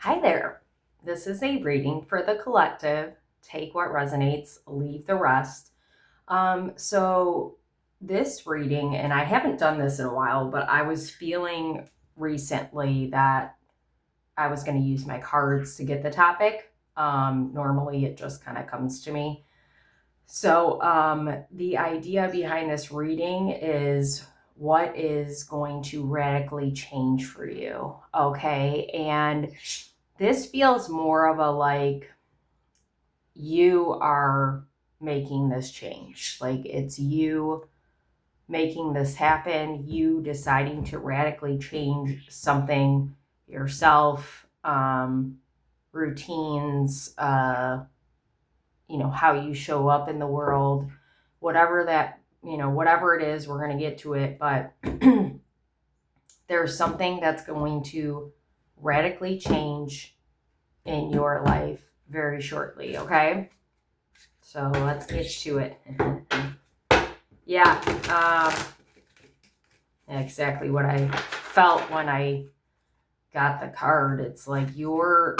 Hi there. This is a reading for the collective. Take what resonates, leave the rest. So this reading, and I haven't done this in a while, but I was feeling recently that I was going to use my cards to get the topic. Normally it just kind of comes to me. So the idea behind this reading is what is going to radically change for you. Okay. And this feels more of a like you are making this change. Like it's you making this happen, you deciding to radically change something yourself, routines, how you show up in the world, whatever that, whatever it is, we're going to get to it. But there's something that's going to radically change in your life very shortly, okay? So let's get to it. Yeah, exactly what I felt when I got the card. It's like you're,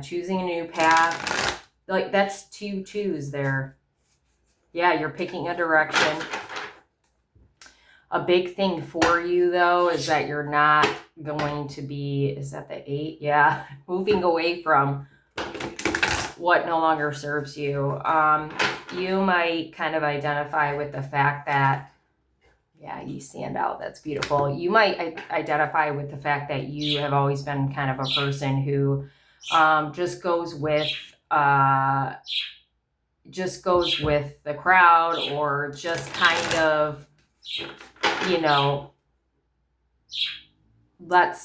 choosing a new path. Like that's 2 2s there. Yeah, you're picking a direction. A big thing for you, though, is that you're not going to be, is that the 8? Yeah, moving away from what no longer serves you. You might kind of identify with the fact that, yeah, you stand out. That's beautiful. You might identify with the fact that you have always been kind of a person who just goes with the crowd, or just kind of, you know, let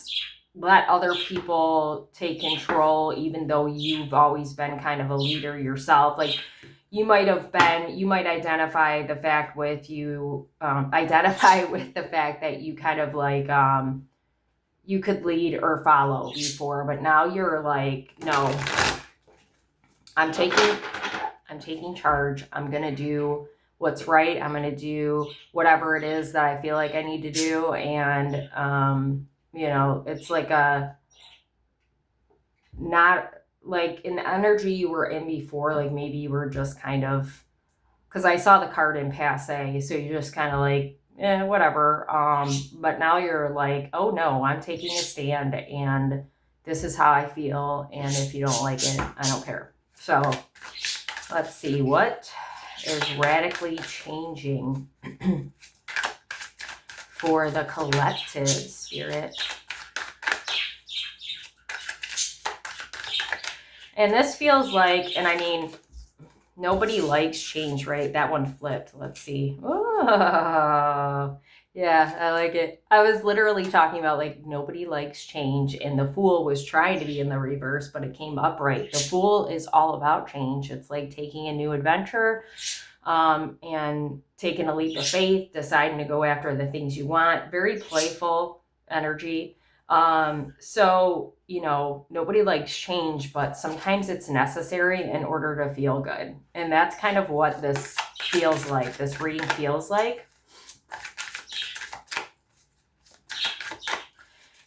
other people take control, even though you've always been kind of a leader yourself. Like you might identify the fact with the fact that you kind of like, you could lead or follow before, but now you're like, no, I'm taking charge. I'm going to do what's right. I'm going to do whatever it is that I feel like I need to do. And, it's like not like in the energy you were in before, like maybe you were just kind of, because I saw the card in passe, so you're just kind of like, whatever. But now you're like, oh no, I'm taking a stand, and this is how I feel, and if you don't like it, I don't care. So let's see what is radically changing for the collective, Spirit. And this feels like, and I mean, nobody likes change, right? That one flipped. Let's see. Oh, yeah, I like it. I was literally talking about like nobody likes change, and the Fool was trying to be in the reverse, but it came upright. The Fool is all about change. It's like taking a new adventure, and taking a leap of faith, deciding to go after the things you want. Very playful energy. So, nobody likes change, but sometimes it's necessary in order to feel good. And that's kind of what this feels like. This reading feels like.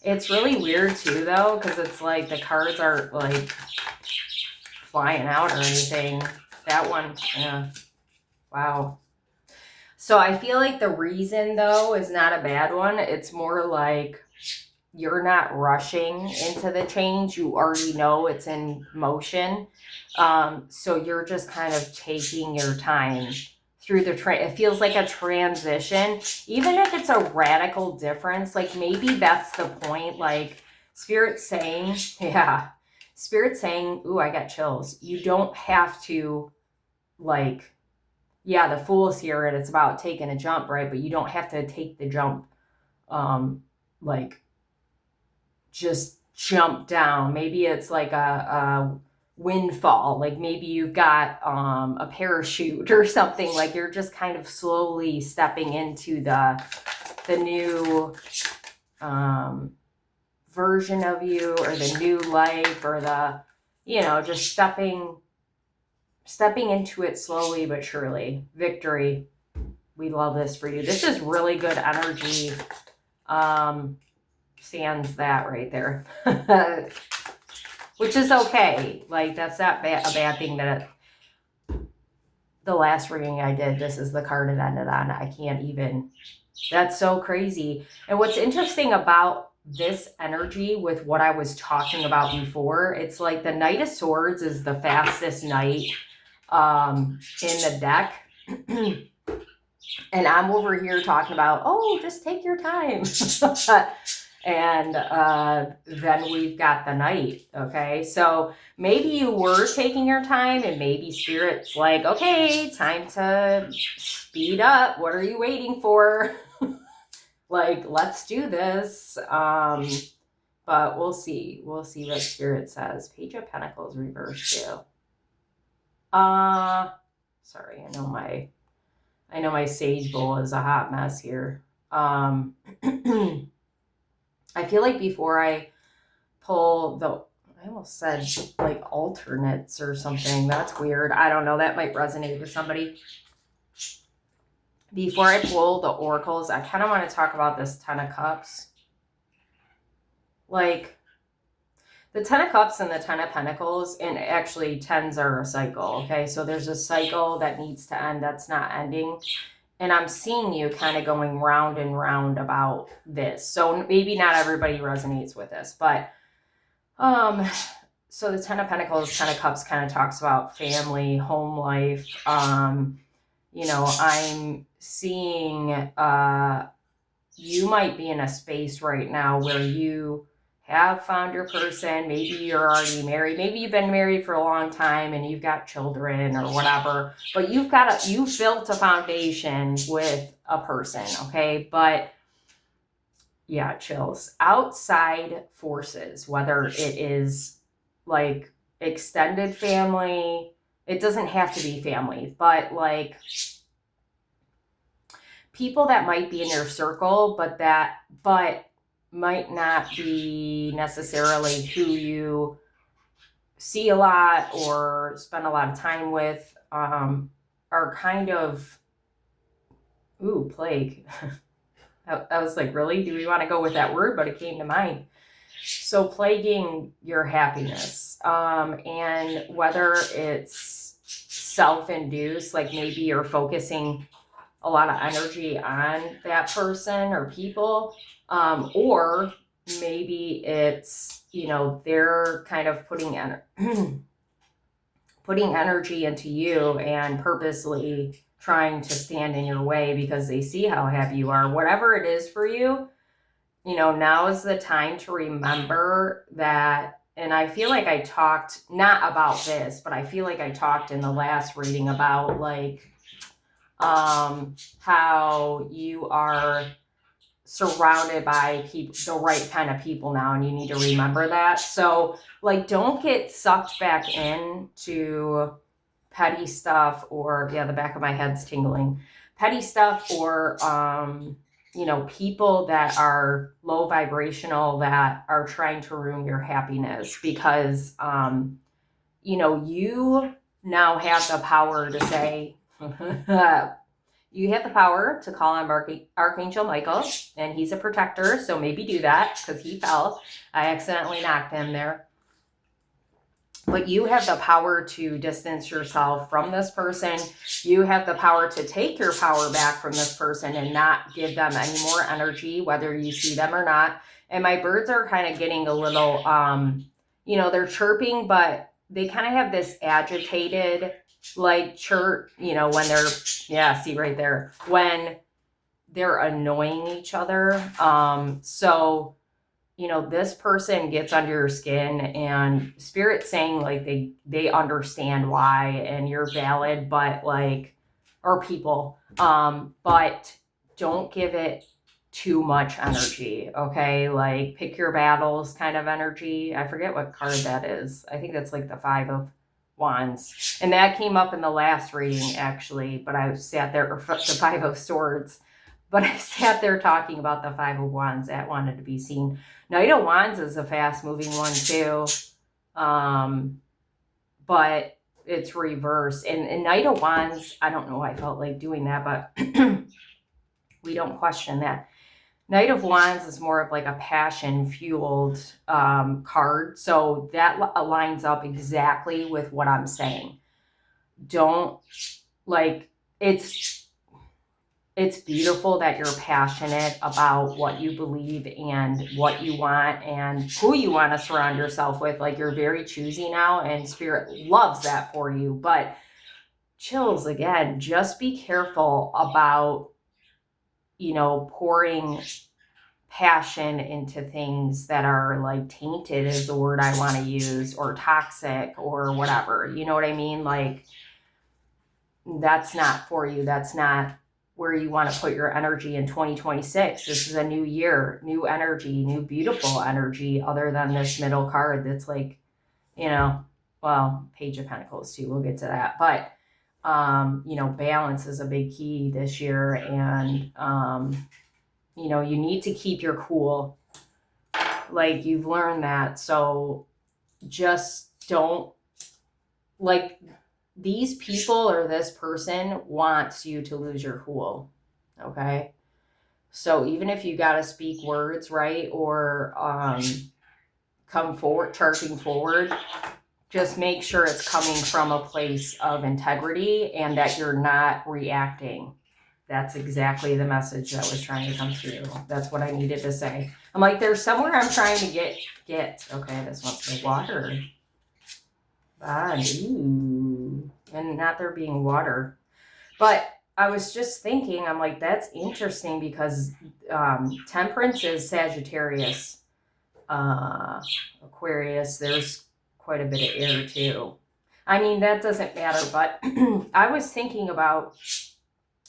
It's really weird too, though, because it's like the cards aren't like flying out or anything. That one, yeah. Wow. So I feel like the reason, though, is not a bad one. It's more like you're not rushing into the change. You already know it's in motion. So you're just kind of taking your time through it feels like a transition, even if it's a radical difference. Like maybe that's the point. Like Spirit saying, ooh, I got chills. You don't have to, like, yeah, the Fool's here and it's about taking a jump, right? But you don't have to take the jump, like just jump down. Maybe it's like a windfall. Like maybe you've got a parachute or something. Like you're just kind of slowly stepping into the new version of you, or the new life, or the, just stepping into it slowly but surely. Victory. We love this for you. This is really good energy. sans that right there. Which is okay. Like, that's not a bad thing that the last reading I did, this is the card it ended on. I can't even, that's so crazy. And what's interesting about this energy with what I was talking about before, it's like the Knight of Swords is the fastest knight in the deck. And I'm over here talking about, oh, just take your time. And then we've got the Knight, okay? So maybe you were taking your time, and maybe Spirit's like, okay, time to speed up. What are you waiting for? Like, let's do this. But we'll see. We'll see what Spirit says. Page of Pentacles reversed too. Sorry, I know my sage bowl is a hot mess here. I feel like before I pull I almost said like alternates or something. That's weird. I don't know. That might resonate with somebody. Before I pull the oracles, I kind of want to talk about this Ten of Cups. Like, the Ten of Cups and the Ten of Pentacles, and actually tens are a cycle, okay? So there's a cycle that needs to end that's not ending. And I'm seeing you kind of going round and round about this. So maybe not everybody resonates with this, but so the Ten of Pentacles, Ten of Cups kind of talks about family, home life. You know, I'm seeing you might be in a space right now where you have found your person. Maybe you're already married. Maybe you've been married for a long time and you've got children or whatever, but you've built a foundation with a person. Okay. But yeah, chills. Outside forces, whether it is like extended family, it doesn't have to be family, but like people that might be in your circle, but might not be necessarily who you see a lot or spend a lot of time with, are kind of, plague. I was like, really? Do we want to go with that word? But it came to mind. So plaguing your happiness, and whether it's self-induced, like maybe you're focusing a lot of energy on that person or people, or maybe it's, you know, they're kind of putting energy into you and purposely trying to stand in your way because they see how happy you are. Whatever it is for you, you know, now is the time to remember that. And I feel like I talked not about this, but I feel like I talked in the last reading about like how you are surrounded by the right kind of people now, and you need to remember that. So like, don't get sucked back into petty stuff, or the back of my head's tingling, petty stuff, or you know, people that are low vibrational that are trying to ruin your happiness, because you know, you now have the power to say you have the power to call on Archangel Michael, and he's a protector, so maybe do that, because he fell. I accidentally knocked him there. But you have the power to distance yourself from this person. You have the power to take your power back from this person and not give them any more energy, whether you see them or not. And my birds are kind of getting a little, you know, they're chirping, but they kind of have this agitated, like, chirp, you know, when they're, see right there, when they're annoying each other. So, you know, this person gets under your skin, and Spirit's saying like they understand why, and you're valid, but like, or people, but don't give it too much energy. Okay. Like, pick your battles kind of energy. I forget what card that is. I think that's like the Five of Wands. And that came up in the last reading actually, but I sat there, or the Five of Swords, but I sat there talking about the Five of Wands. That wanted to be seen. Knight of Wands is a fast moving one too. But it's reversed. And Knight of Wands, I don't know why I felt like doing that, but we don't question that. Knight of Wands is more of like a passion fueled card. So that aligns up exactly with what I'm saying. Don't like it's beautiful that you're passionate about what you believe and what you want and who you want to surround yourself with. Like you're very choosy now and spirit loves that for you. But chills again, just be careful about, pouring passion into things that are like tainted is the word I want to use, or toxic or whatever. You know what I mean? Like that's not for you. That's not where you want to put your energy in 2026. This is a new year, new energy, new beautiful energy, other than this middle card that's like, well, Page of Pentacles too. We'll get to that. But, balance is a big key this year. And, you need to keep your cool. Like you've learned that. So just don't like these people or this person wants you to lose your cool. Okay. So even if you got to speak words, right? Or, come forward, charging forward, just make sure it's coming from a place of integrity and that you're not reacting. That's exactly the message that was trying to come through. That's what I needed to say. I'm like, there's somewhere I'm trying to get. Okay, this wants the water. Ooh. And not there being water. But I was just thinking, I'm like, that's interesting because Temperance is Sagittarius. Aquarius, there's quite a bit of air too. I mean, that doesn't matter, but I was thinking about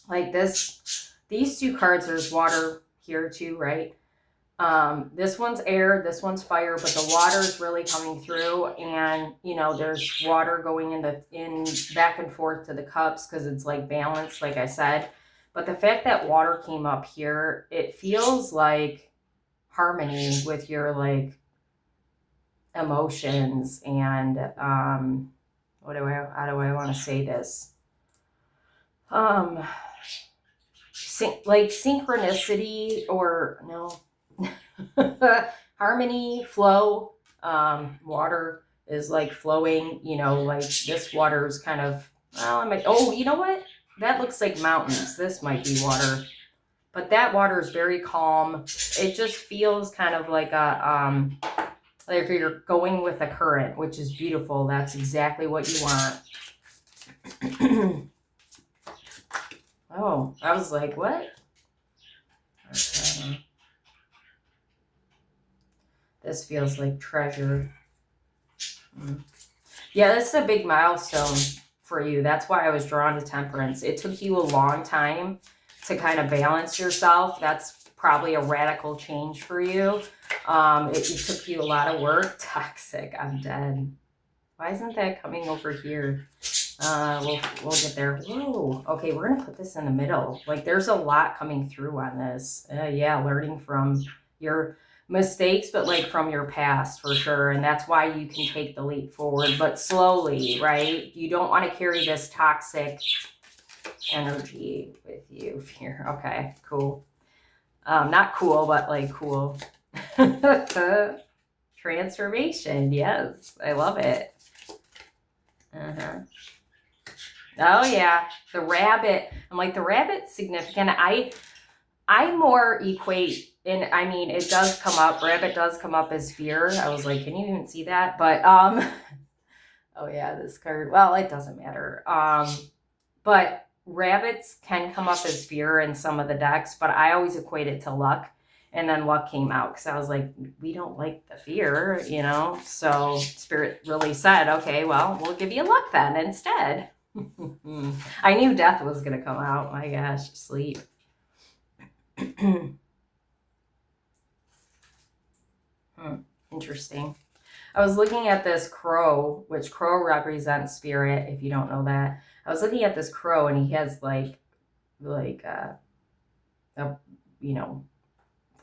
like these two cards, there's water here too, right? This one's air, this one's fire, but the water is really coming through, and there's water going in back and forth to the cups because it's like balanced, like I said. But the fact that water came up here, it feels like harmony with your like emotions and how do I want to say this? Like synchronicity or no. Harmony, flow. Water is like flowing, like this water is kind of, well, you know what? That looks like mountains. This might be water. But that water is very calm. It just feels kind of like like you're going with a current, which is beautiful. That's exactly what you want. Oh, I was like, what? Okay. This feels like treasure. Yeah, this is a big milestone for you. That's why I was drawn to Temperance. It took you a long time to kind of balance yourself. That's probably a radical change for you. It took you a lot of work. Toxic, I'm dead. Why isn't that coming over here? We'll get there. Whoa. Okay, we're gonna put this in the middle. Like there's a lot coming through on this. Yeah, learning from your mistakes, but like from your past for sure. And that's why you can take the leap forward, but slowly, right? You don't want to carry this toxic energy with you here. Okay, cool. Not cool, but like cool. Transformation. Yes, I love it. Oh yeah, the rabbit. I'm like, the rabbit's significant. I more equate, and I mean, it does come up. Rabbit does come up as fear. I was like, can you even see that? But oh yeah, this card. Well, it doesn't matter. But rabbits can come up as fear in some of the decks, but I always equate it to luck. And then luck came out because I was like, we don't like the fear, So Spirit really said, okay, well, we'll give you luck then instead. I knew death was going to come out. My gosh, sleep. Interesting. I was looking at this crow, which crow represents spirit, if you don't know that. I was looking at this crow and he has like a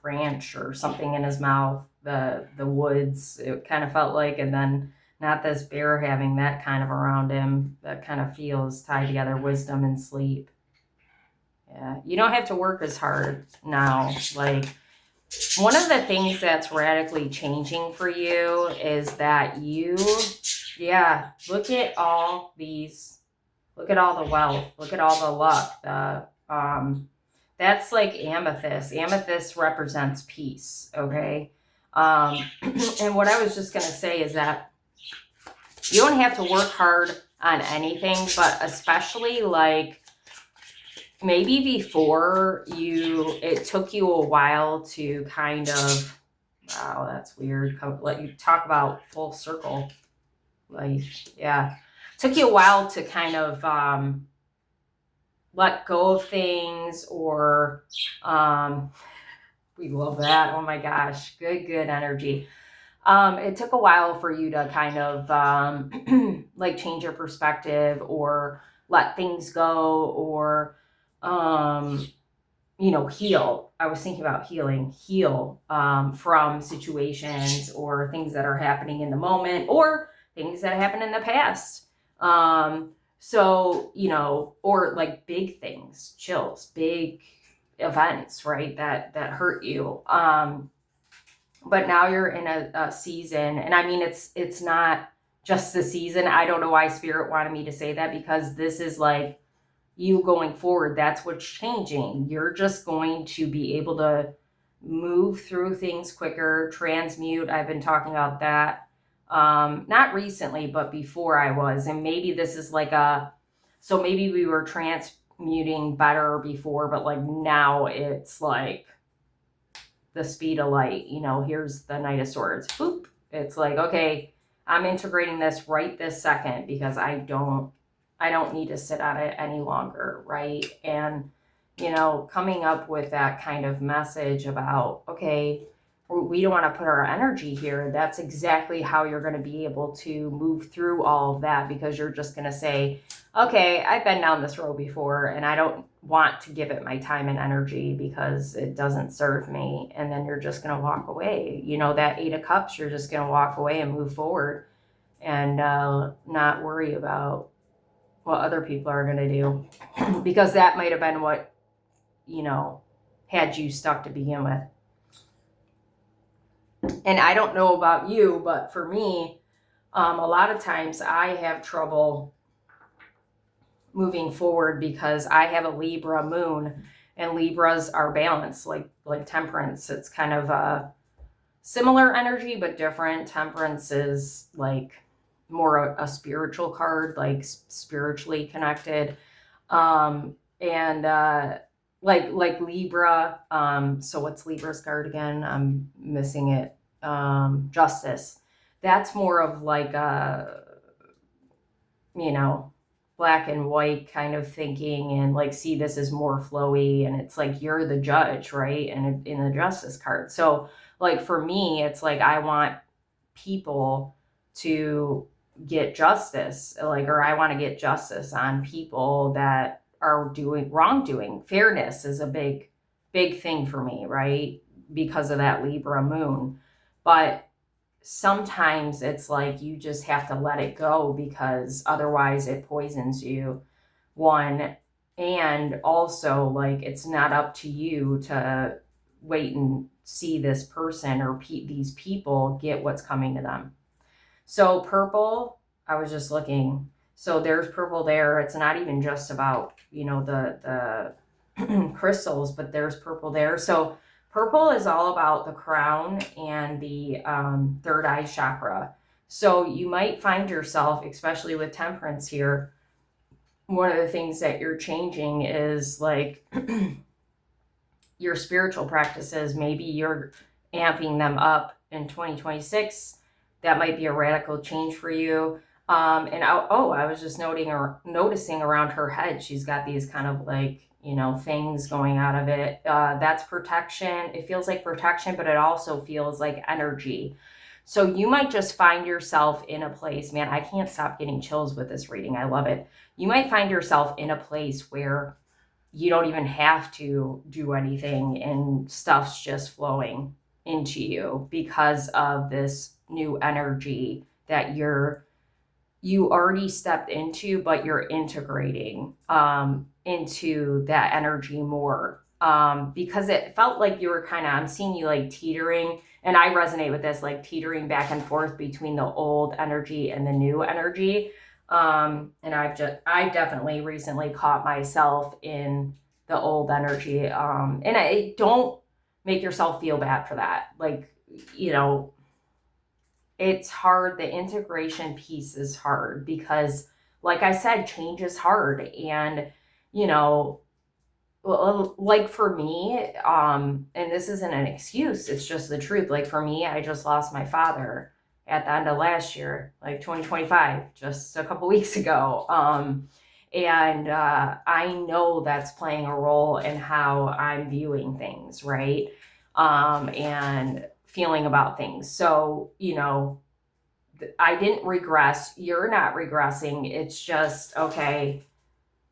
branch or something in his mouth, the woods, it kind of felt like, and then not this bear having that kind of around him. That kind of feels tied together, wisdom and sleep. Yeah, you don't have to work as hard now. Like One of the things that's radically changing for you is that look at all these, look at all the wealth, look at all the luck. That's like amethyst. Amethyst represents peace, okay? And what I was just going to say is that you don't have to work hard on anything, but especially like maybe before it took you a while to kind of, wow, that's weird. Let you talk about full circle. Like, yeah, it took you a while to kind of let go of things, or we love that. Oh my gosh, good energy. It took a while for you to kind of like change your perspective or let things go, or heal. I was thinking about heal from situations or things that are happening in the moment or things that happened in the past. Or like big things, chills, big events, right? That hurt you. But now you're in a season, and I mean, it's not just the season. I don't know why Spirit wanted me to say that, because this is like you going forward. That's what's changing. You're just going to be able to move through things quicker, transmute. I've been talking about that. Not recently, but before I was. And maybe this is like so maybe we were transmuting better before, but like now it's like the speed of light. Here's the Knight of Swords. Boop. It's like, okay, I'm integrating this right this second because I don't need to sit on it any longer, right? And, coming up with that kind of message about, okay, we don't want to put our energy here. That's exactly how you're going to be able to move through all of that, because you're just going to say, okay, I've been down this road before and I don't want to give it my time and energy because it doesn't serve me. And then you're just going to walk away. That 8 of Cups, you're just going to walk away and move forward and not worry about what other people are going to do, because that might have been what, had you stuck to begin with. And I don't know about you, but for me, a lot of times I have trouble moving forward because I have a Libra moon, and Libras are balanced, like Temperance. It's kind of a similar energy, but different. Temperance is like more a spiritual card, like spiritually connected. And like Libra. So what's Libra's card again? I'm missing it. Justice. That's more of like a, black and white kind of thinking, and like, see, this is more flowy, and it's like you're the judge, right? And in the Justice card. So like for me, it's like I want people to get justice, like, or I want to get justice on people that are doing wrongdoing. Fairness is a big thing for me, right? Because of that Libra moon. But sometimes it's like you just have to let it go, because otherwise it poisons you, one. And also, like, it's not up to you to wait and see this person or these people get what's coming to them. So purple, I was just looking. So there's purple there. It's not even just about, the crystals, but there's purple there. So purple is all about the crown and the third eye chakra. So you might find yourself, especially with Temperance here, one of the things that you're changing is like your spiritual practices. Maybe you're amping them up in 2026. That might be a radical change for you. And I was just noticing around her head, she's got these kind of like, things going out of it. That's protection. It feels like protection, but it also feels like energy. So you might just find yourself in a place, man, I can't stop getting chills with this reading. I love it. You might find yourself in a place where you don't even have to do anything and stuff's just flowing into you because of this new energy that you already stepped into, but you're integrating into that energy more. because it felt like you were I'm seeing you like teetering, and I resonate with this, like teetering back and forth between the old energy and the new energy. And I've definitely recently caught myself in the old energy. And I don't make yourself feel bad for that. Like, it's hard. The integration piece is hard because, like I said, change is hard. And, you know, like for me, and this isn't an excuse, it's just the truth. Like for me, I just lost my father at the end of last year, like 2025, just a couple weeks ago. And I know that's playing a role in how I'm viewing things, right? And feeling about things. So, I didn't regress. You're not regressing. It's just, okay,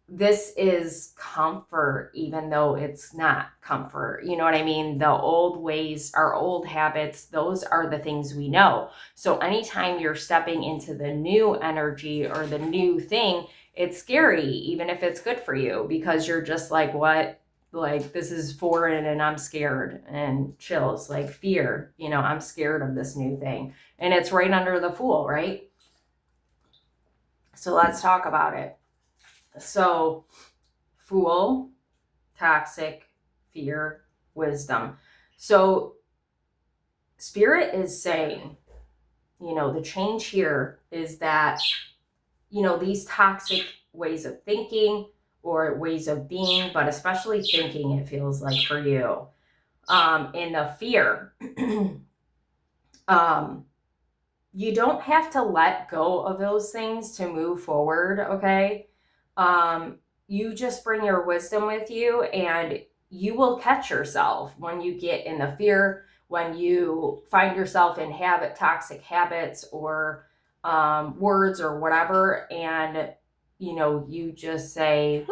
this is comfort, even though it's not comfort. You know what I mean? The old ways, our old habits, those are the things we know. So anytime you're stepping into the new energy or the new thing, it's scary, even if it's good for you, because you're just like, what? Like, this is foreign and I'm scared, and chills, like fear. I'm scared of this new thing. And it's right under the Fool, right? So let's talk about it. So, Fool, toxic, fear, wisdom. So, Spirit is saying, the change here is that, these toxic ways of thinking or ways of being, but especially thinking, it feels like for you, in the fear, you don't have to let go of those things to move forward, okay? You just bring your wisdom with you, and you will catch yourself when you get in the fear, when you find yourself in toxic habits or words or whatever, and you just say,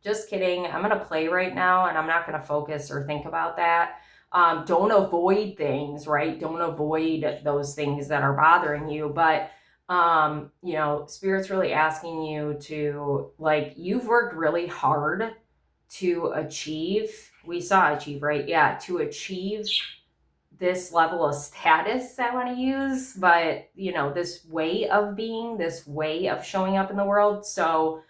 just kidding, I'm going to play right now, and I'm not going to focus or think about that. Don't avoid things, right? Don't avoid those things that are bothering you, but Spirit's really asking you to, like, you've worked really hard to achieve, right? Yeah, to achieve this level of status, I want to use, but this way of being, this way of showing up in the world. So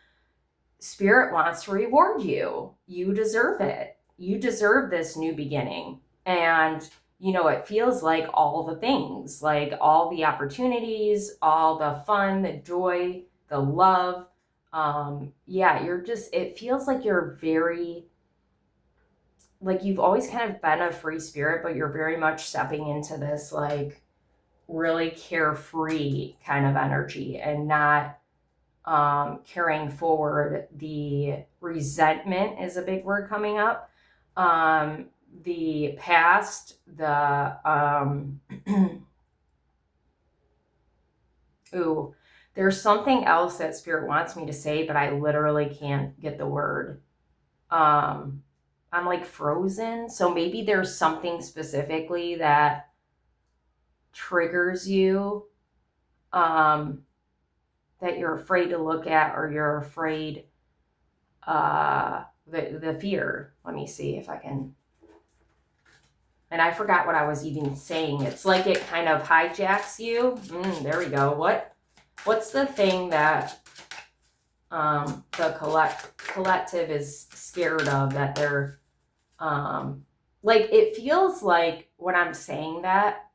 Spirit wants to reward you. You deserve it. You deserve this new beginning. And it feels like all the things, like all the opportunities, all the fun, the joy, the love. It feels like you're very, like you've always kind of been a free spirit, but you're very much stepping into this like really carefree kind of energy, and not carrying forward the resentment is a big word coming up. The past, ooh, there's something else that Spirit wants me to say, but I literally can't get the word. I'm like frozen. So maybe there's something specifically that triggers you, that you're afraid to look at, or you're afraid, the fear. Let me see if I can. And I forgot what I was even saying. It's like it kind of hijacks you. There we go. What's the thing that the collective is scared of, that they're like, it feels like when I'm saying that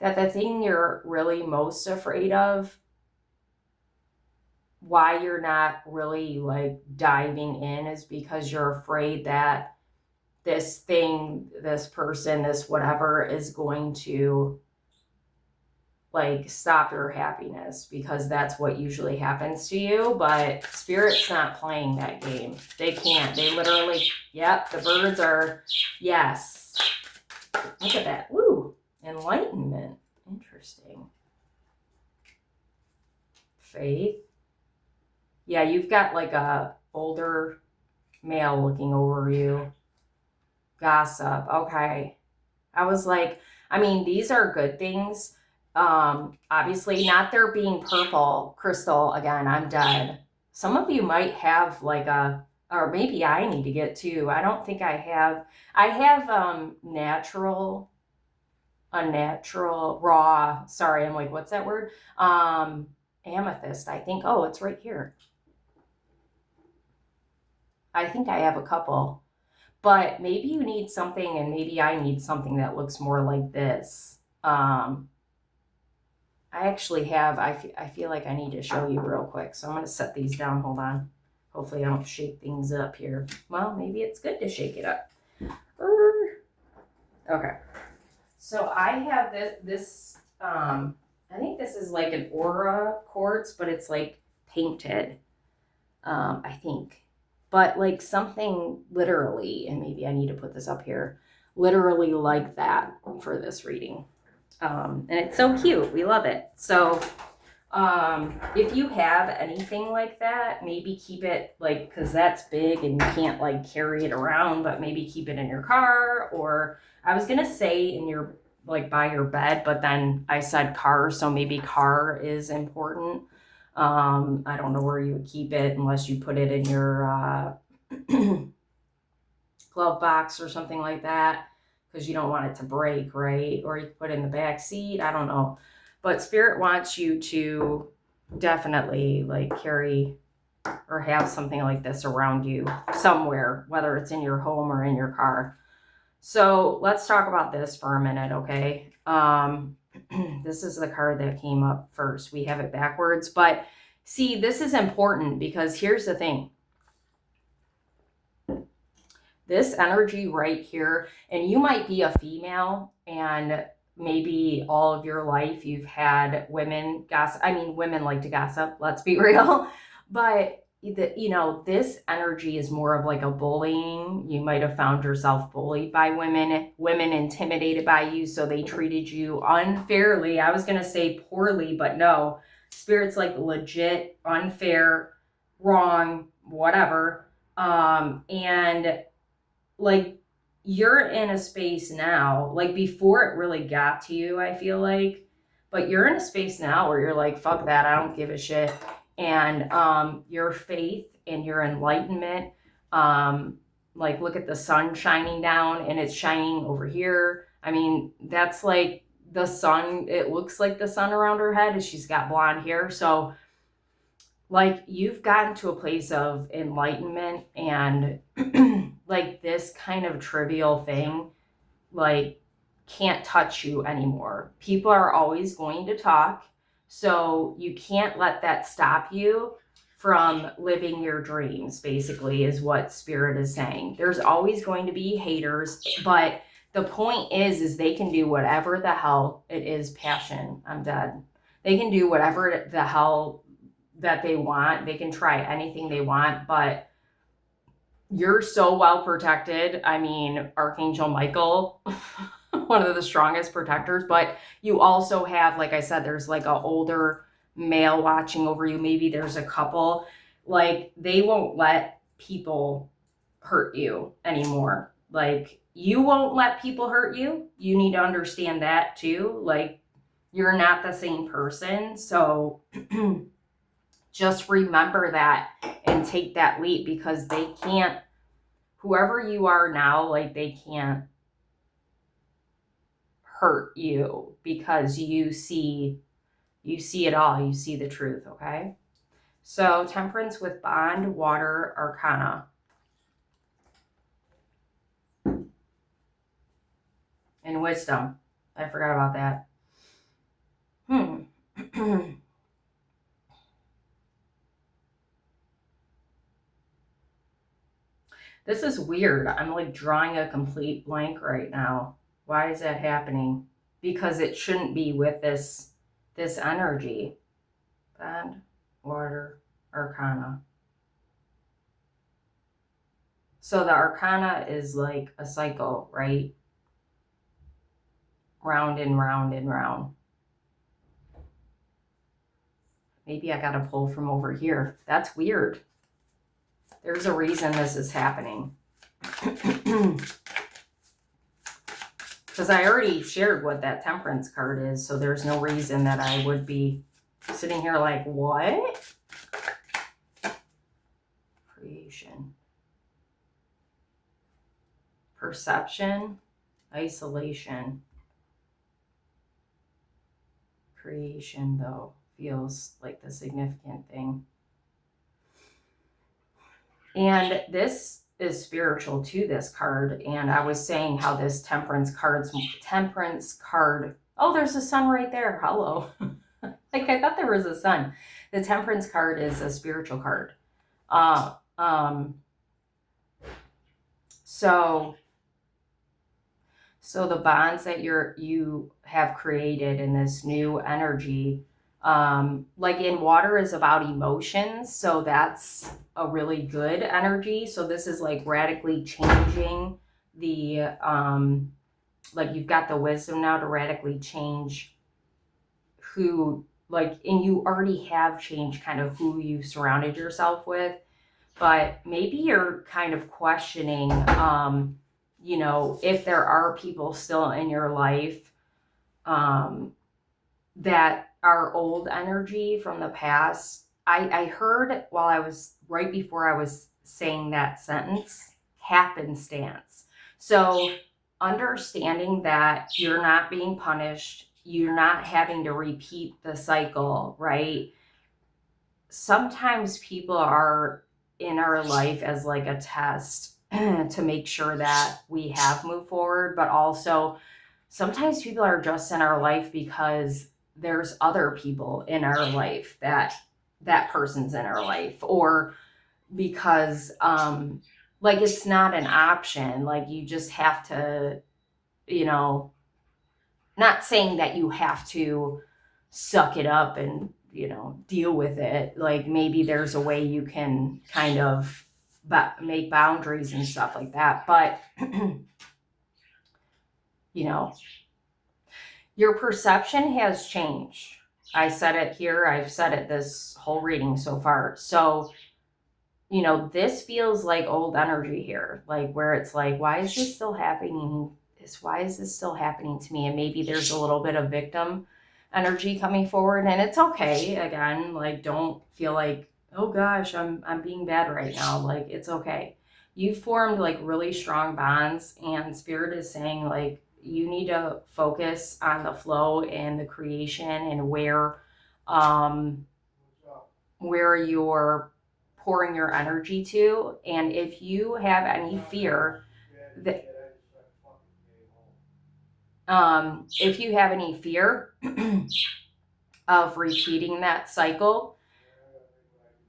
the thing you're really most afraid of, why you're not really like diving in, is because you're afraid that this thing, this person, this whatever is going to like stop your happiness, because that's what usually happens to you. But Spirit's not playing that game. They can't. They literally, yep, the birds are, yes. Look at that. Woo. Enlightenment. Interesting. Faith. Yeah, you've got like a older male looking over you. Gossip. Okay. I was like, I mean, these are good things. Obviously not there being purple. Crystal, again, I'm dead. Some of you might have like a or maybe I need to get two. I don't think I have unnatural raw, sorry, I'm like, what's that word? Amethyst, I think. Oh, it's right here. I think I have a couple. But maybe you need something, and maybe I need something that looks more like this. I actually have, I feel like I need to show you real quick. So I'm going to set these down. Hold on. Hopefully I don't shake things up here. Well, maybe it's good to shake it up. Okay. So I have this I think this is like an aura quartz, but it's like painted, I think. But like something literally, and maybe I need to put this up here, literally like that for this reading. And it's so cute. We love it. So if you have anything like that, maybe keep it like, because that's big and you can't like carry it around, but maybe keep it in your car, or I was going to say in your, like by your bed, but then I said car. So maybe car is important. I don't know where you would keep it unless you put it in your glove box or something like that, because you don't want it to break, right? Or you put it in the back seat. I don't know. But Spirit wants you to definitely like carry or have something like this around you somewhere, whether it's in your home or in your car. So let's talk about this for a minute, okay? This is the card that came up first. We have it backwards, but see, this is important because here's the thing. This energy right here, and you might be a female, and maybe all of your life you've had women gossip. I mean, women like to gossip, let's be real. But this energy is more of like a bullying. You might have found yourself bullied by women intimidated by you, so they treated you unfairly. I was going to say poorly, but no. Spirit's like legit, unfair, wrong, whatever. And like you're in a space now, like before it really got to you, I feel like, but you're in a space now where you're like, fuck that, I don't give a shit. And your faith and your enlightenment, like look at the sun shining down, and it's shining over here. I mean, that's like the sun, it looks like the sun around her head, and she's got blonde hair. So like you've gotten to a place of enlightenment, and like this kind of trivial thing like can't touch you anymore. People are always going to talk, so you can't let that stop you from living your dreams, basically, is what Spirit is saying. There's always going to be haters, but the point is they can do whatever the hell it is. Passion, I'm dead. They can do whatever the hell that they want. They can try anything they want, but you're so well protected. I mean, Archangel Michael, one of the strongest protectors, but you also have, like I said, there's like an older male watching over you. Maybe there's a couple. Like they won't let people hurt you anymore. Like you won't let people hurt you. You need to understand that too. Like you're not the same person. So just remember that and take that leap, because they can't, whoever you are now, like they can't hurt you because you see it all. You see the truth, okay? So Temperance with Bond, Water, Arcana. And Wisdom. I forgot about that. This is weird. I'm like drawing a complete blank right now. Why is that happening? Because it shouldn't be with this energy. Bond, Water, Arcana. So the Arcana is like a cycle, right? Round and round and round. Maybe I got to pull from over here. That's weird. There's a reason this is happening. Because I already shared what that Temperance card is, so there's no reason that I would be sitting here like, what? Creation. perception, isolation, creation, though, feels like the significant thing. And this is spiritual to this card. And I was saying how this temperance card, oh, there's a sun right there. Hello. Like I thought there was a sun. The temperance card is a spiritual card. Uh, um, so the bonds that you have created in this new energy, like in water is about emotions. So that's a really good energy. So this is like radically changing the, like you've got the wisdom now to radically change who, like, and you already have changed kind of who you surrounded yourself with, but maybe you're kind of questioning, you know, if there are people still in your life that are old energy from the past. I heard while I was, right before I was saying that sentence, happenstance. So understanding that you're not being punished, you're not having to repeat the cycle, right? Sometimes people are in our life as like a test to make sure that we have moved forward, but also sometimes people are just in our life because there's other people in our life that person's in our life, or because like it's not an option, like you just have to, you know, not saying that you have to suck it up and, you know, deal with it. Like maybe there's a way you can kind of make boundaries and stuff like that. But, you know, your perception has changed. I said it here. I've said it this whole reading so far. So, you know, this feels like old energy here, like where it's like, why is this still happening? Why is this still happening to me? And maybe there's a little bit of victim energy coming forward, and it's okay. Again, like don't feel like, oh gosh, I'm being bad right now. Like it's okay. You formed like really strong bonds, and Spirit is saying like you need to focus on the flow and the creation and where you're pouring your energy to. And if you have any fear that if you have any fear of repeating that cycle,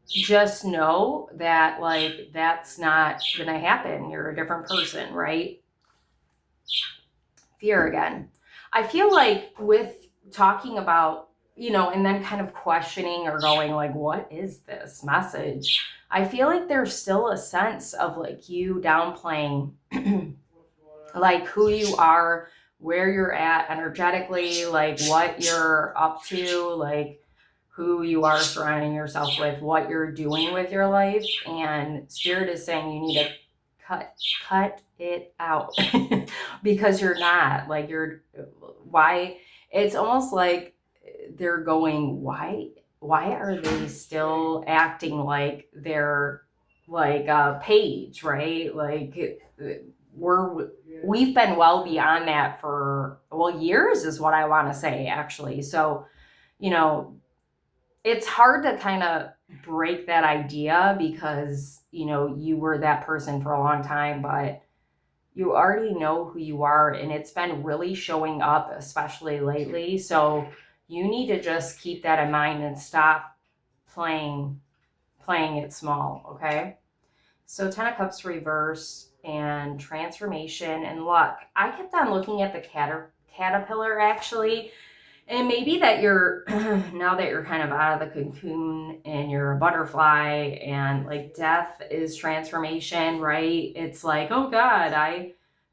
just know that like that's not gonna happen. You're a different person, right? Fear again. I feel like with talking about, you know, and then kind of questioning or going like, what is this message? I feel like there's still a sense of like you downplaying like who you are, where you're at energetically, like what you're up to, like who you are surrounding yourself with, what you're doing with your life. And Spirit is saying you need to cut it out because you're not like why it's almost like they're going, why are they still acting like they're like a page, right? Like we've been well beyond that for, well, years is what I want to say actually. So, you know, it's hard to kind of break that idea because, you know, you were that person for a long time, but you already know who you are, and it's been really showing up, especially lately. So you need to just keep that in mind and stop playing it small, okay? So 10 of Cups reverse and transformation and luck. I kept on looking at the caterpillar actually. And maybe that you're, now that you're kind of out of the cocoon and you're a butterfly, and like death is transformation, right? It's like, oh God,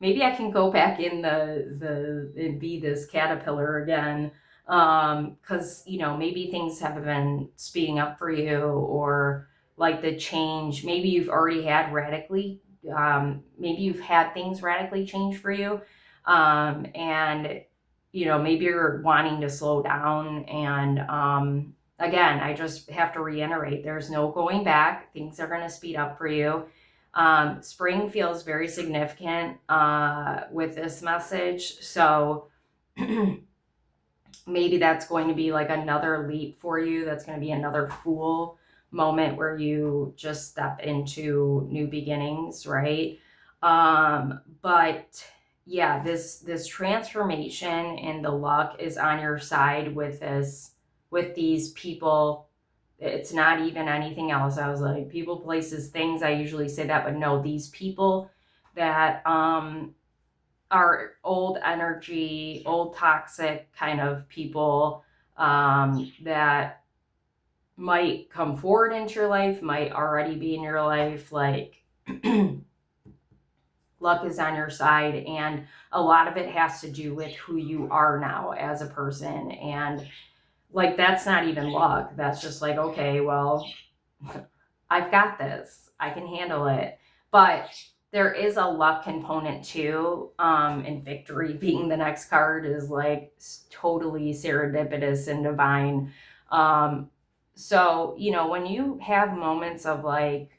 maybe I can go back in and be this caterpillar again. Cause you know, maybe things haven't been speeding up for you, or like the change, maybe you've already had maybe you've had things radically change for you. And you know, maybe you're wanting to slow down. And again, I just have to reiterate, there's no going back. Things are going to speed up for you. Spring feels very significant with this message. So maybe that's going to be like another leap for you. That's going to be another Fool moment where you just step into new beginnings, right? But yeah, this transformation and the luck is on your side with these people. It's not even anything else. I was like, people, places, things. I usually say that, but no, these people that are old energy, old toxic kind of people that might come forward into your life, might already be in your life. Like, luck is on your side, and a lot of it has to do with who you are now as a person. And like, that's not even luck. That's just like, okay, well, I've got this. I can handle it. But there is a luck component too. And victory being the next card is like totally serendipitous and divine. So, when you have moments of like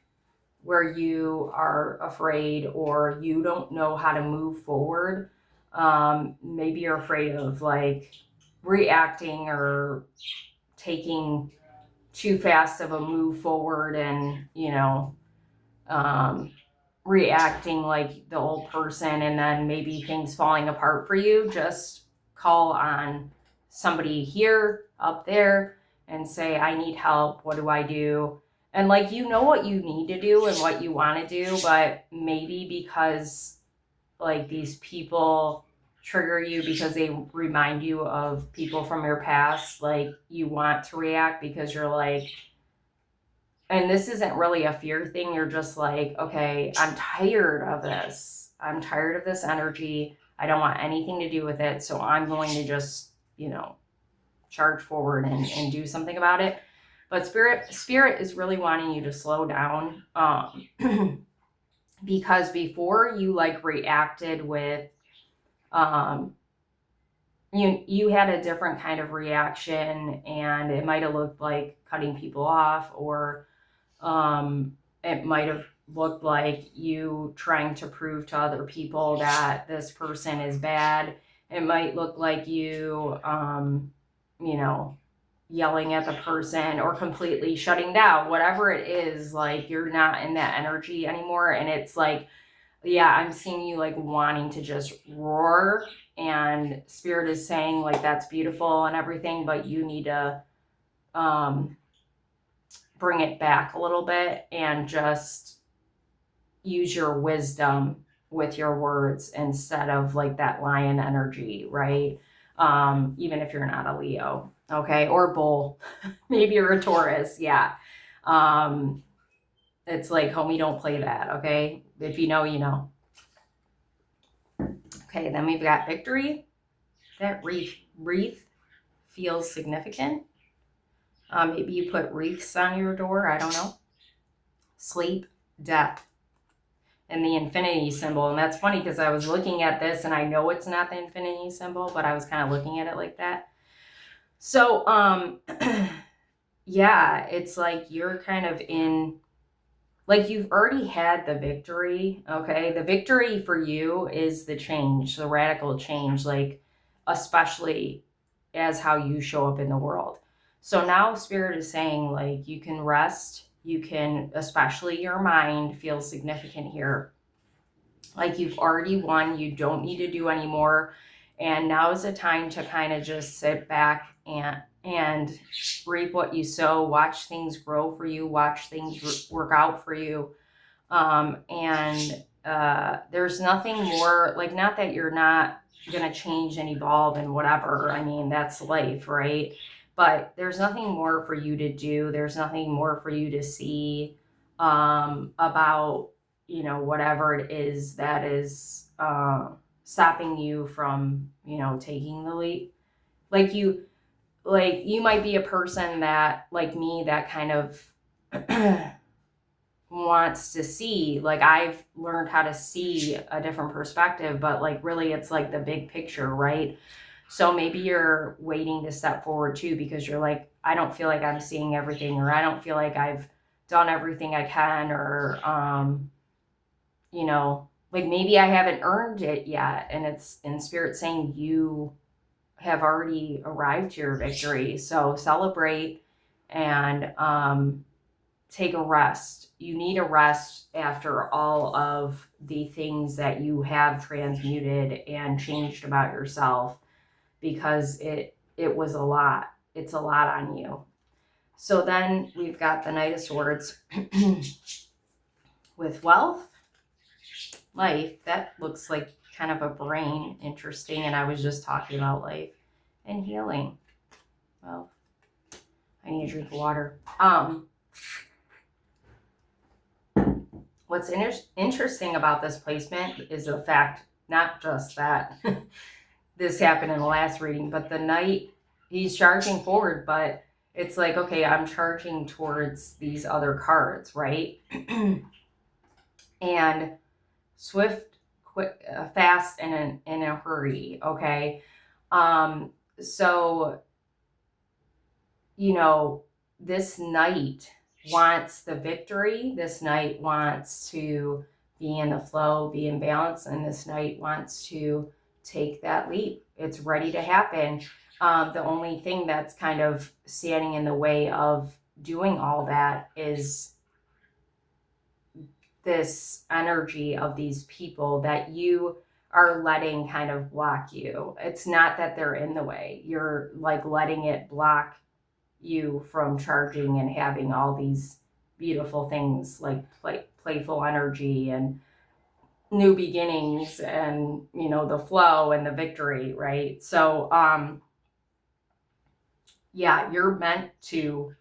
where you are afraid or you don't know how to move forward, maybe you're afraid of like reacting or taking too fast of a move forward and, reacting like the old person, and then maybe things falling apart for you. Just call on somebody here, up there, and say, I need help. What do I do? And like, what you need to do and what you want to do, but maybe because like these people trigger you because they remind you of people from your past, like you want to react because you're like, and this isn't really a fear thing. You're just like, okay, I'm tired of this. I'm tired of this energy. I don't want anything to do with it. So I'm going to just, charge forward and do something about it. But spirit is really wanting you to slow down. Because before you like reacted with, you had a different kind of reaction, and it might have looked like cutting people off, or it might have looked like you trying to prove to other people that this person is bad. It might look like you, yelling at the person or completely shutting down, whatever it is. Like, you're not in that energy anymore. And it's like, yeah, I'm seeing you like wanting to just roar, and spirit is saying like, that's beautiful and everything, but you need to, bring it back a little bit and just use your wisdom with your words instead of like that lion energy, right? Even if you're not a Leo, okay, or bull, maybe you're a Taurus, yeah. It's like, homie, don't play that, okay? If you know, you know. Okay, then we've got victory. That wreath feels significant. Maybe you put wreaths on your door, I don't know. Sleep, death, and the infinity symbol. And that's funny because I was looking at this and I know it's not the infinity symbol, but I was kind of looking at it like that. So, yeah, it's like you're kind of in, like, you've already had the victory, okay? The victory for you is the change, the radical change, like, especially as how you show up in the world. So now Spirit is saying, like, you can rest, you can, especially your mind feels significant here. Like, you've already won, you don't need to do anymore. And now is the time to kind of just sit back and reap what you sow, watch things grow for you, watch things work out for you. There's nothing more, like, not that you're not going to change and evolve and whatever. I mean, that's life, right? But there's nothing more for you to do. There's nothing more for you to see about, whatever it is that is stopping you from, taking the leap. You might be a person that, like me, that kind of wants to see, like, I've learned how to see a different perspective, but like, really, it's like the big picture, right? So maybe you're waiting to step forward too, because you're like, I don't feel like I'm seeing everything, or I don't feel like I've done everything I can, or like maybe I haven't earned it yet, and it's in spirit saying you have already arrived to your victory. So celebrate and take a rest. You need a rest after all of the things that you have transmuted and changed about yourself, because it was a lot. It's a lot on you. So then we've got the Knight of Swords with wealth, life. That looks like kind of a brain. Interesting. And I was just talking about life and healing. Well, I need a drink of water. What's interesting about this placement is the fact, not just that this happened in the last reading, but the Knight, he's charging forward, but it's like, okay, I'm charging towards these other cards, right? And swift, quick, fast, and in a hurry, okay? So, this Knight wants the victory. This Knight wants to be in the flow, be in balance, and this Knight wants to take that leap. It's ready to happen. The only thing that's kind of standing in the way of doing all that is this energy of these people that you are letting kind of block you. It's not that they're in the way. You're like letting it block you from charging and having all these beautiful things like playful energy and new beginnings and the flow and the victory, right? So yeah, you're meant to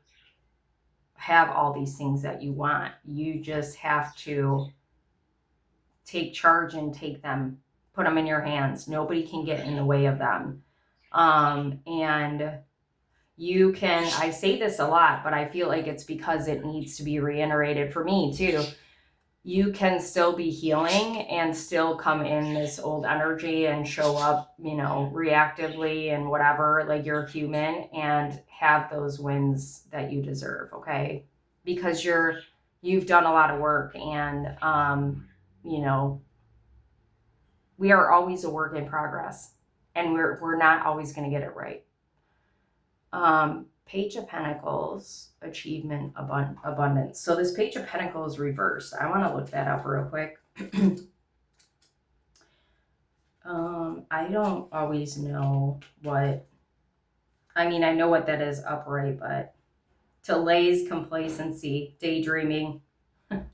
have all these things that you want. You just have to take charge and take them, put them in your hands. Nobody can get in the way of them. And you can, I say this a lot, but I feel like it's because it needs to be reiterated for me too. You can still be healing and still come in this old energy and show up, reactively and whatever, like you're human, and have those wins that you deserve, okay? Because you've done a lot of work, and we are always a work in progress, and we're not always going to get it right. Page of Pentacles, achievement, abundance. So this Page of Pentacles reversed. I want to look that up real quick. I don't always know what, I know what that is upright, but delays, complacency, daydreaming.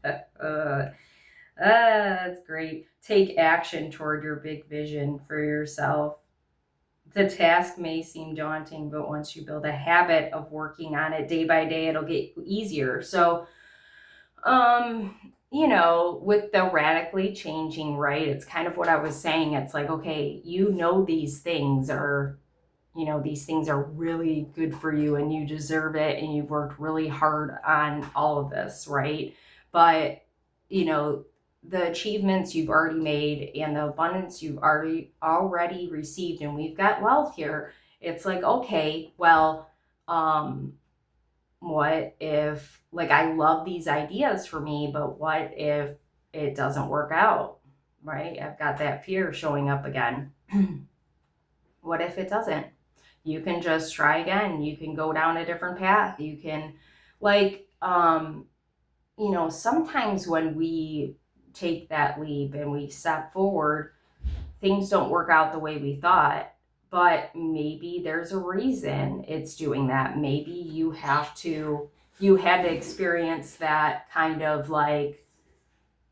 That's great. Take action toward your big vision for yourself. The task may seem daunting, but once you build a habit of working on it day by day, it'll get easier. So, with the radically changing, right? It's kind of what I was saying. It's like, okay, these things are, these things are really good for you and you deserve it. And you've worked really hard on all of this, right? But, the achievements you've already made and the abundance you've already received, and we've got wealth here. It's like, okay, well, what if, like, I love these ideas for me, but what if it doesn't work out, right? I've got that fear showing up again. What if it doesn't? You can just try again. You can go down a different path. You can, like, sometimes when we take that leap and we step forward, things don't work out the way we thought, but maybe there's a reason it's doing that. Maybe you had to experience that kind of like,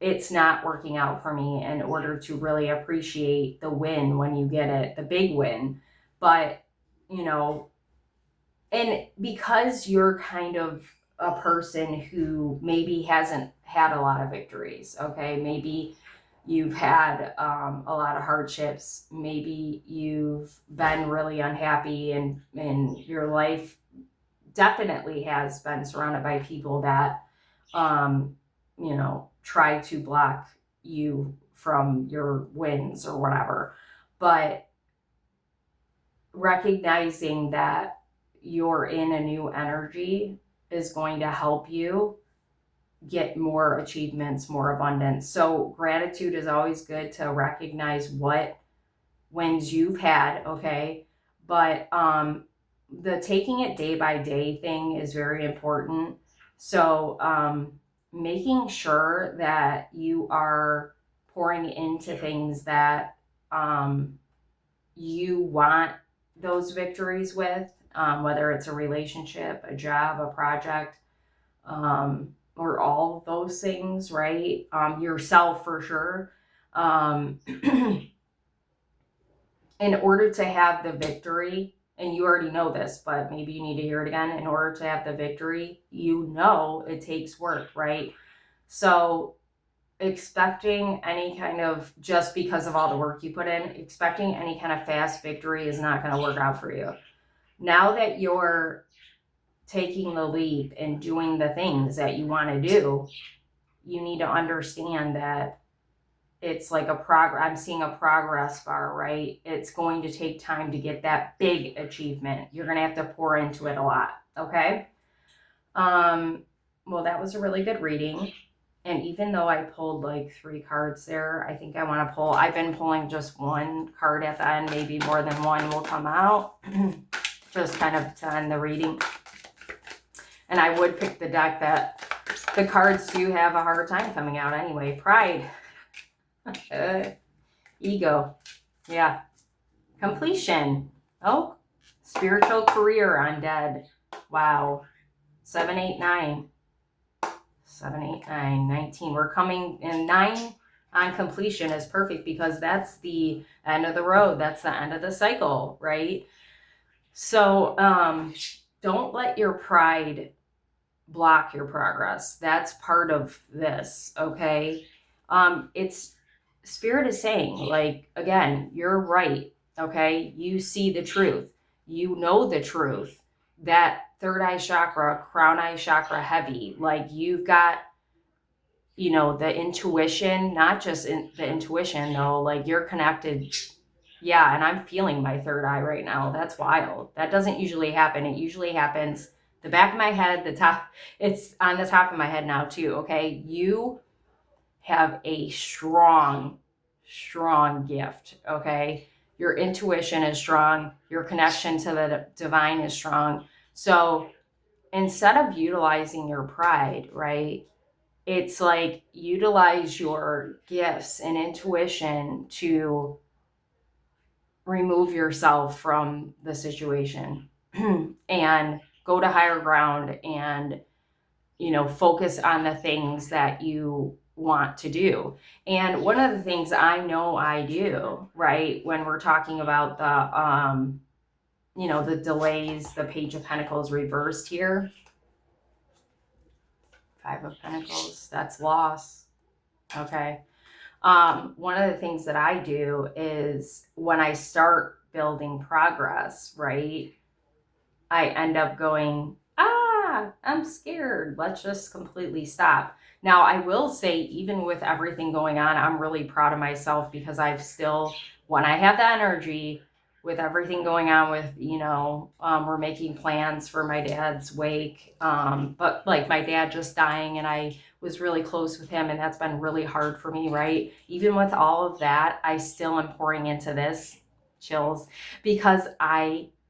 it's not working out for me, in order to really appreciate the win when you get it, the big win. But, and because you're kind of a person who maybe hasn't had a lot of victories, okay? Maybe you've had a lot of hardships. Maybe you've been really unhappy, and your life definitely has been surrounded by people that, try to block you from your wins or whatever. But recognizing that you're in a new energy is going to help you get more achievements, more abundance. So gratitude is always good to recognize what wins you've had, okay? But the taking it day by day thing is very important. So making sure that you are pouring into things that you want those victories with, whether it's a relationship, a job, a project, or all of those things, right? Yourself for sure. In order to have the victory, and you already know this, but maybe you need to hear it again. In order to have the victory, it takes work, right? So expecting any kind of, just because of all the work you put in, expecting any kind of fast victory is not going to work out for you. Now that you're taking the leap and doing the things that you want to do, you need to understand that it's like I'm seeing a progress bar, right? It's going to take time to get that big achievement. You're going to have to pour into it a lot. Okay. Well, that was a really good reading. And even though I pulled like 3 cards there, I think I've been pulling just one card at the end. Maybe more than one will come out just kind of to end the reading. And I would pick the deck that the cards do have a hard time coming out anyway. Pride. Ego. Yeah. Completion. Oh, spiritual career undead. Wow. 7, 8, 9. 7, 8, 9, 19. We're coming in 9 on completion is perfect because that's the end of the road. That's the end of the cycle, right? So don't let your pride block your progress. That's part of this, okay? It's Spirit is saying, like, again, you're right, okay? You see the truth. You know the truth. That third eye chakra, crown eye chakra heavy, like you've got, the intuition, not just the intuition though, like you're connected. Yeah, and I'm feeling my third eye right now. That's wild. That doesn't usually happen. It usually happens the back of my head, the top. It's on the top of my head now too, okay? You have a strong gift, okay? Your intuition is strong. Your connection to the divine is strong. So instead of utilizing your pride, right, it's like utilize your gifts and intuition to remove yourself from the situation and go to higher ground and, focus on the things that you want to do. And one of the things I know I do, right, when we're talking about the delays, the Page of Pentacles reversed here, 5 of Pentacles, that's loss. Okay. One of the things that I do is when I start building progress, right, I end up going, I'm scared. Let's just completely stop. Now, I will say, even with everything going on, I'm really proud of myself because I've still, when I have that energy, with everything going on with, we're making plans for my dad's wake. But like my dad just dying and I was really close with him and that's been really hard for me, right? Even with all of that, I still am pouring into this, chills, because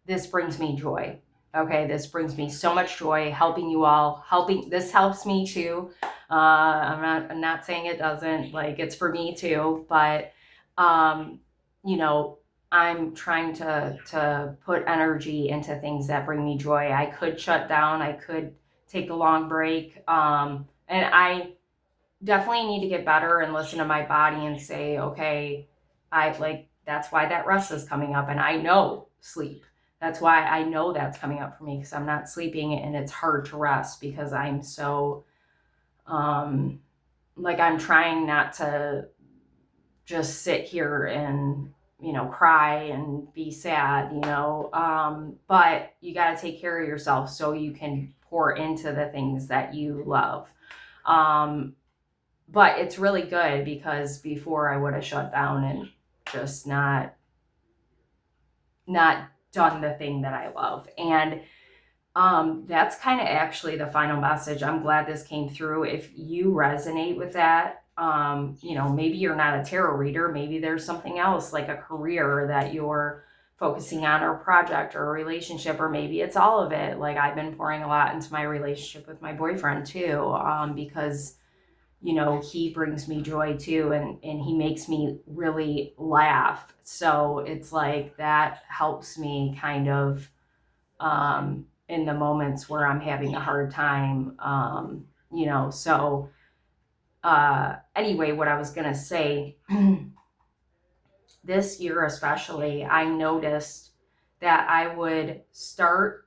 this brings me joy. Okay, this brings me so much joy, helping you all, this helps me too. I'm not saying it doesn't, like it's for me too, but I'm trying to put energy into things that bring me joy. I could shut down, I could take a long break. And I definitely need to get better and listen to my body and say, okay, that's why that rest is coming up. And I know sleep. That's why I know that's coming up for me because I'm not sleeping and it's hard to rest because I'm so, I'm trying not to just sit here and, cry and be sad, but you got to take care of yourself so you can pour into the things that you love. But it's really good because before I would have shut down and just not done the thing that I love. And That's kind of actually the final message. I'm glad this came through. If you resonate with that, maybe you're not a tarot reader, maybe there's something else like a career that you're focusing on, or a project or a relationship, or maybe it's all of it. Like I've been pouring a lot into my relationship with my boyfriend too, because he brings me joy too, and he makes me really laugh. So it's like that helps me kind of in the moments where I'm having a hard time. Anyway, what I was going to say, this year especially, I noticed that I would start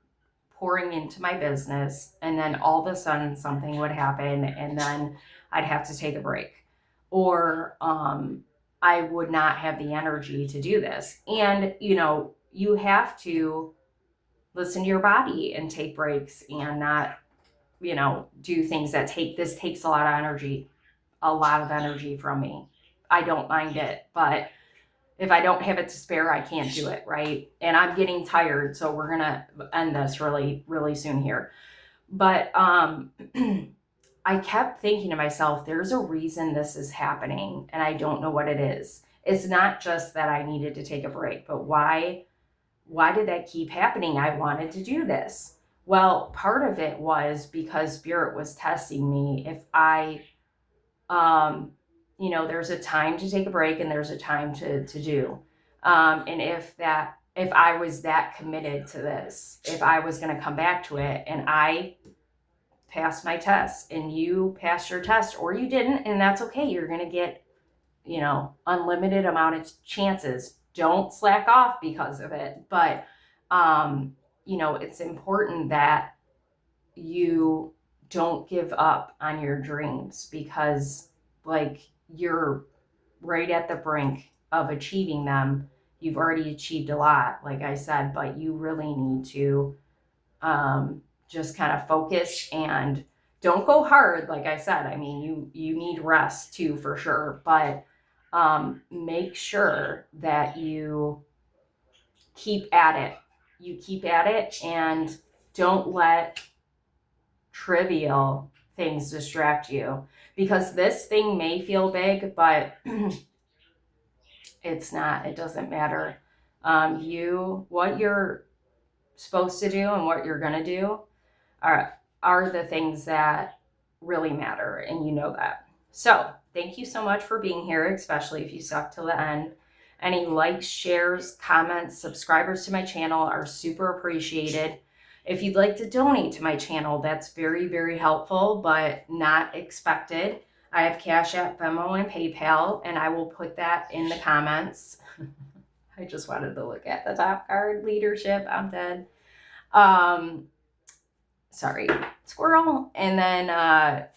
pouring into my business, and then all of a sudden something would happen, and then I'd have to take a break, or I would not have the energy to do this. And you have to listen to your body and take breaks, and not do things that takes a lot of energy from me. I don't mind it, but if I don't have it to spare, I can't do it, right? And I'm getting tired, so we're gonna end this really, really soon here. But I kept thinking to myself, there's a reason this is happening, and I don't know what it is. It's not just that I needed to take a break, but why did that keep happening? I wanted to do this. Well, part of it was because Spirit was testing me. If I, there's a time to take a break, and there's a time to do. And if I was that committed to this, if I was going to come back to it, and I passed my test, and you passed your test, or you didn't, and that's okay. You're going to get, unlimited amount of chances. Don't slack off because of it. But, it's important that you don't give up on your dreams, because like you're right at the brink of achieving them. You've already achieved a lot, like I said, but you really need to just kind of focus, and don't go hard. Like I said, I mean, you need rest too, for sure, but make sure that you keep at it. You keep at it, and don't let trivial things distract you, because this thing may feel big, but it's not. It doesn't matter. What you're supposed to do and what you're going to do are the things that really matter, and you know that. So thank you so much for being here, especially if you stuck till the end. Any likes, shares, comments, subscribers to my channel are super appreciated. If you'd like to donate to my channel, that's very, very helpful, but not expected. I have CashApp, Venmo, and PayPal, and I will put that in the comments. I just wanted to look at the top card, leadership. I'm dead. Sorry, squirrel. And then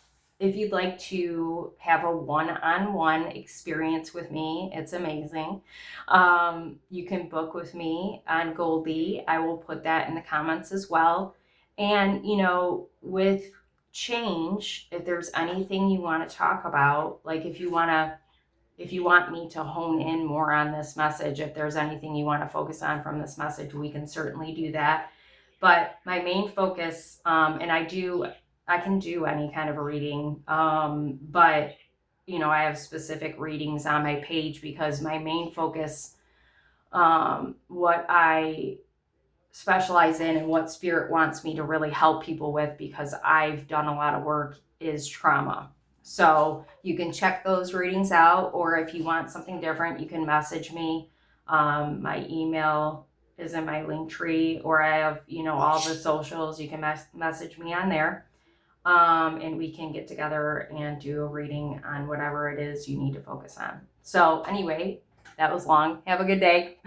if you'd like to have a one-on-one experience with me, it's amazing. You can book with me on Goldie. I will put that in the comments as well. And, with change, if there's anything you want to talk about, like if you want me to hone in more on this message, if there's anything you want to focus on from this message, we can certainly do that. But my main focus, and I can do any kind of a reading, but I have specific readings on my page, because my main focus, what I specialize in and what Spirit wants me to really help people with, because I've done a lot of work, is trauma. So you can check those readings out, or if you want something different, you can message me. My email is in my link tree, or I have, all the socials. You can message me on there. And we can get together and do a reading on whatever it is you need to focus on. So anyway, that was long. Have a good day.